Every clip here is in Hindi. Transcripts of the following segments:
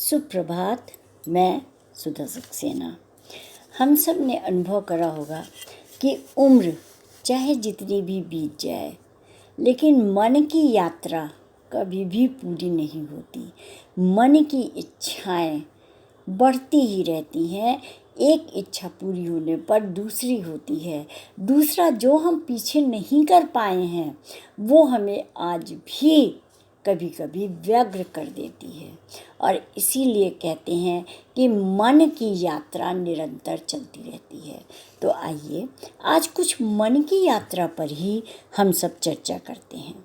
सुप्रभात। मैं सुधा सक्सेना। हम सब ने अनुभव करा होगा कि उम्र चाहे जितनी भी बीत जाए, लेकिन मन की यात्रा कभी भी पूरी नहीं होती। मन की इच्छाएं बढ़ती ही रहती हैं। एक इच्छा पूरी होने पर दूसरी होती है। दूसरा जो हम पीछे नहीं कर पाए हैं वो हमें आज भी कभी कभी व्यग्र कर देती है। और इसीलिए कहते हैं कि मन की यात्रा निरंतर चलती रहती है। तो आइए आज कुछ मन की यात्रा पर ही हम सब चर्चा करते हैं।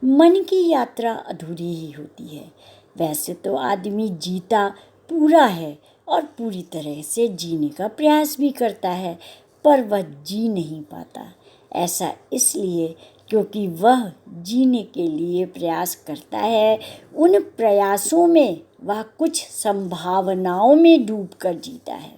मन की यात्रा अधूरी ही होती है। वैसे तो आदमी जीता पूरा है और पूरी तरह से जीने का प्रयास भी करता है, पर वह जी नहीं पाता। ऐसा इसलिए क्योंकि वह जीने के लिए प्रयास करता है। उन प्रयासों में वह कुछ संभावनाओं में डूबकर जीता है,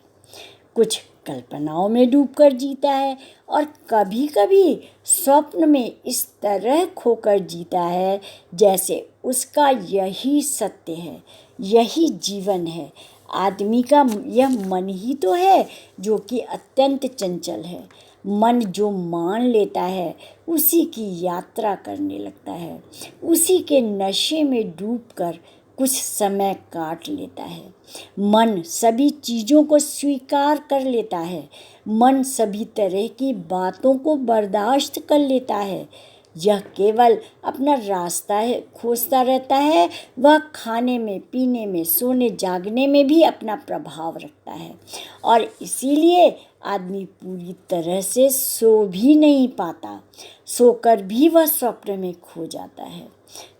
कुछ कल्पनाओं में डूबकर जीता है और कभी कभी स्वप्न में इस तरह खोकर जीता है जैसे उसका यही सत्य है, यही जीवन है। आदमी का यह मन ही तो है जो कि अत्यंत चंचल है। मन जो मान लेता है उसी की यात्रा करने लगता है, उसी के नशे में डूबकर कुछ समय काट लेता है। मन सभी चीज़ों को स्वीकार कर लेता है। मन सभी तरह की बातों को बर्दाश्त कर लेता है। यह केवल अपना रास्ता है खोजता रहता है। वह खाने में, पीने में, सोने जागने में भी अपना प्रभाव रखता है और इसीलिए आदमी पूरी तरह से सो भी नहीं पाता। सोकर भी वह स्वप्न में खो जाता है।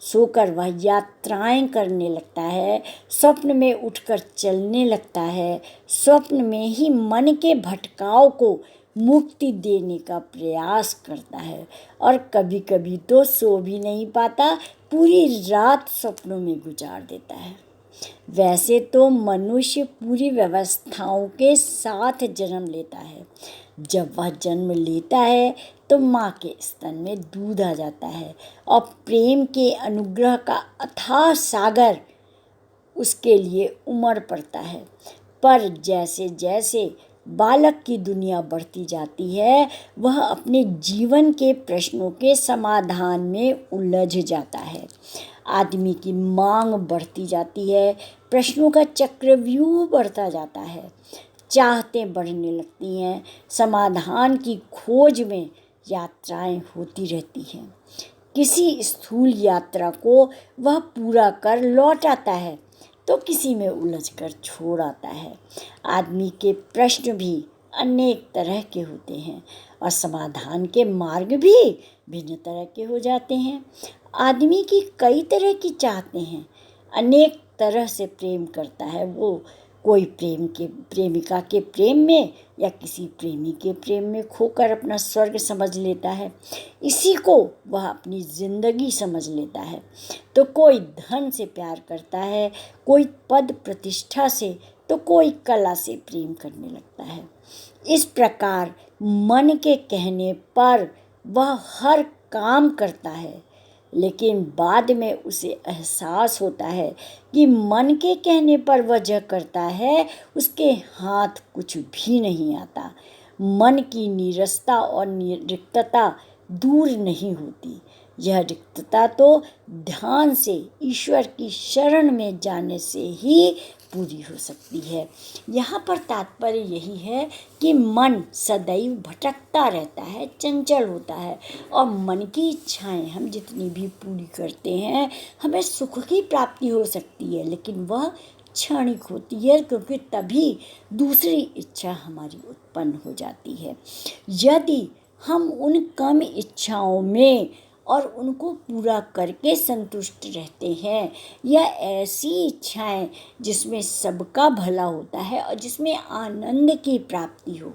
सोकर वह यात्राएं करने लगता है, स्वप्न में उठकर चलने लगता है। स्वप्न में ही मन के भटकाव को मुक्ति देने का प्रयास करता है और कभी कभी तो सो भी नहीं पाता, पूरी रात स्वप्नों में गुजार देता है। वैसे तो मनुष्य पूरी व्यवस्थाओं के साथ जन्म लेता है। जब वह जन्म लेता है तो माँ के स्तन में दूध आ जाता है और प्रेम के अनुग्रह का अथाह सागर उसके लिए उमड़ पड़ता है। पर जैसे जैसे बालक की दुनिया बढ़ती जाती है वह अपने जीवन के प्रश्नों के समाधान में उलझ जाता है। आदमी की मांग बढ़ती जाती है, प्रश्नों का चक्रव्यूह बढ़ता जाता है, चाहतें बढ़ने लगती हैं, समाधान की खोज में यात्राएं होती रहती हैं। किसी स्थूल यात्रा को वह पूरा कर लौट आता है तो किसी में उलझकर छोड़ आता है। आदमी के प्रश्न भी अनेक तरह के होते हैं और समाधान के मार्ग भी भिन्न तरह के हो जाते हैं। आदमी की कई तरह की चाहते हैं, अनेक तरह से प्रेम करता है वो। कोई प्रेमिका के प्रेम में या किसी प्रेमी के प्रेम में खोकर अपना स्वर्ग समझ लेता है, इसी को वह अपनी जिंदगी समझ लेता है। तो कोई धन से प्यार करता है, कोई पद प्रतिष्ठा से, तो कोई कला से प्रेम करने लगता है। इस प्रकार मन के कहने पर वह हर काम करता है, लेकिन बाद में उसे एहसास होता है कि मन के कहने पर वह जो करता है उसके हाथ कुछ भी नहीं आता। मन की नीरसता और रिक्तता दूर नहीं होती। यह रिक्तता तो ध्यान से ईश्वर की शरण में जाने से ही पूरी हो सकती है। यहाँ पर तात्पर्य यही है कि मन सदैव भटकता रहता है, चंचल होता है और मन की इच्छाएं हम जितनी भी पूरी करते हैं हमें सुख की प्राप्ति हो सकती है, लेकिन वह क्षणिक होती है क्योंकि तभी दूसरी इच्छा हमारी उत्पन्न हो जाती है। यदि हम उन कम इच्छाओं में और उनको पूरा करके संतुष्ट रहते हैं या ऐसी इच्छाएं जिसमें सबका भला होता है और जिसमें आनंद की प्राप्ति हो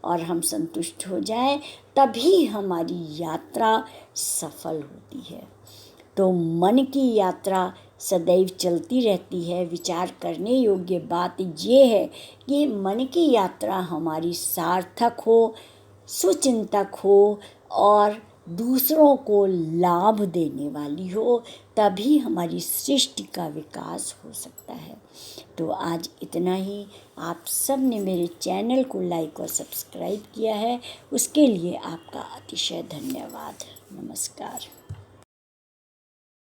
और हम संतुष्ट हो जाएं, तभी हमारी यात्रा सफल होती है। तो मन की यात्रा सदैव चलती रहती है। विचार करने योग्य बात ये है कि मन की यात्रा हमारी सार्थक हो, सुचिंतक हो और दूसरों को लाभ देने वाली हो, तभी हमारी सृष्टि का विकास हो सकता है। तो आज इतना ही। आप सब ने मेरे चैनल को लाइक और सब्सक्राइब किया है, उसके लिए आपका अतिशय धन्यवाद। नमस्कार।